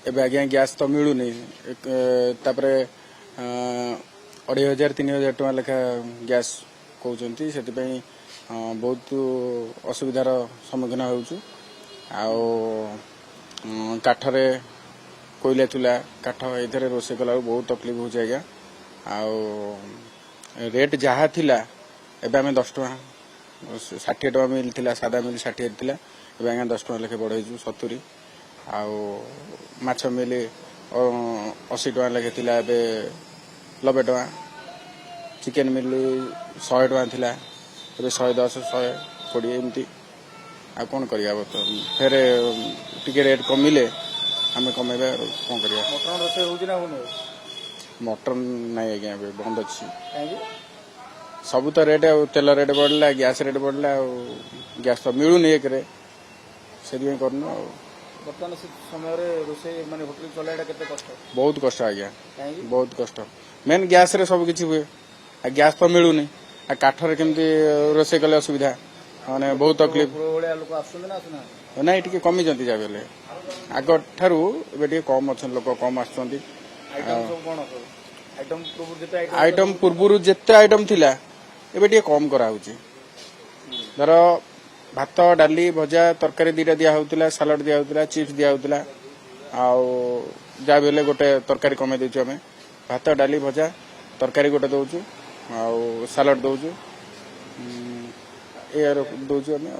ଏବେ ଆଜ୍ଞା ଗ୍ୟାସ୍ ତ ମିଳୁନି ତାପରେ 2,500-3,000 ଟଙ୍କା ଲେଖା ଗ୍ୟାସ୍ କହୁଛନ୍ତି ସେଥିପାଇଁ ବହୁତ ଅସୁବିଧାର ସମ୍ମୁଖୀନ ହେଉଛୁ ଆଉ କାଠରେ କୋଇଲା ଚୁଲା କାଠ ଏଇଥିରେ ରୋଷେଇ କଲାବେଳକୁ ବହୁତ ତକଲିଫ ହେଉଛି ଆଜ୍ଞା ଆଉ ରେଟ୍ ଯାହା ଥିଲା ଏବେ ଆମେ 10 ଟଙ୍କା 60 ଟଙ୍କା ମିଲ୍ ଥିଲା ସାଧା ମିଲ୍ 60 ଥିଲା ଏବେ ଆଜ୍ଞା 10 ଟଙ୍କା ଲେଖେ ବଢ଼େଇଛୁ 70 ଆଉ ମାଛ ମିଲ୍ 80 ଟଙ୍କା ଲେଖେ ଥିଲା ଏବେ 90 ଟଙ୍କା ଚିକେନ୍ ମିଲ୍ 100 ଟଙ୍କା ଥିଲା ଏବେ 110 120 ଏମିତି ଆଉ କ'ଣ କରିବା ଫେରେ ଟିକେ ରେଟ୍ କମିଲେ ଆମେ କମେଇବା କ'ଣ କରିବା ମଟନ ରୋଷେଇ ହେଉଛି ନା ହେଉନି ମଟନ୍ ନାହିଁ ଆଜ୍ଞା ଏବେ ବନ୍ଦ ଅଛି କାହିଁକି ସବୁ ତ ରେଟ୍ ଆଉ ତେଲ ରେଟ୍ ବଢ଼ିଲା ଗ୍ୟାସ୍ ରେଟ୍ ବଢ଼ିଲା ଆଉ ଗ୍ୟାସ୍ ତ ମିଳୁନି ଏକରେ ସେଥିପାଇଁ କରୁନୁ ଆଉ ବର୍ତ୍ତମାନ ସେ ସମୟରେ ରୋଷେଇ ମାନେ ହୋଟେଲ ଚଲାଇବାଟା କେତେ କଷ୍ଟ ବହୁତ କଷ୍ଟ ଆଜ୍ଞା କାହିଁକି ବହୁତ କଷ୍ଟ ମେନ୍ ଗ୍ୟାସ୍ରେ ସବୁ କିଛି ହୁଏ ଆଉ ଗ୍ୟାସ୍ ତ ମିଳୁନି ଆଉ କାଠରେ କେମିତି ରୋଷେଇ କଲେ ଅସୁବିଧା ମାନେ ବହୁତ ତକଲିଫ ଭଳିଆ ଲୋକ ଆସୁଛନ୍ତି ନା ଆସୁନାହାନ୍ତି ନାଇଁ ଟିକେ କମିଛନ୍ତି ଯାହା ହେଲେ ଆଗଠାରୁ ଏବେ ଟିକେ କମ୍ ଅଛନ୍ତି ଲୋକ କମ୍ ଆସୁଛନ୍ତି ଆଇଟମ୍ ସବୁ କ'ଣ ଆଇଟମ୍ ପୂର୍ବରୁ ଯେତେ ଆଇଟମ୍ ପୂର୍ବରୁ ଯେତେ ଆଇଟମ୍ ଥିଲା ଏବେ ଟିକେ କମ୍ କରାହେଉଛି ଧର ଭାତ ଡାଲି ଭଜା ତରକାରୀ 2ଟା ଦିଆ ହେଉଥିଲା ସାଲାଡ୍ ଦିଆ ହେଉଥିଲା ଚିପ୍ସ ଦିଆ ହେଉଥିଲା ଆଉ ଯାହା ବି ହେଲେ ଗୋଟେ ତରକାରୀ କମେଇ ଦେଉଛୁ ଆମେ ଭାତ ଡାଲି ଭଜା ତରକାରୀ ଗୋଟେ ଦେଉଛୁ ଆଉ ସାଲାଡ୍ ଦେଉଛୁ ଏଇଆ ଦେଉଛୁ ଆମେ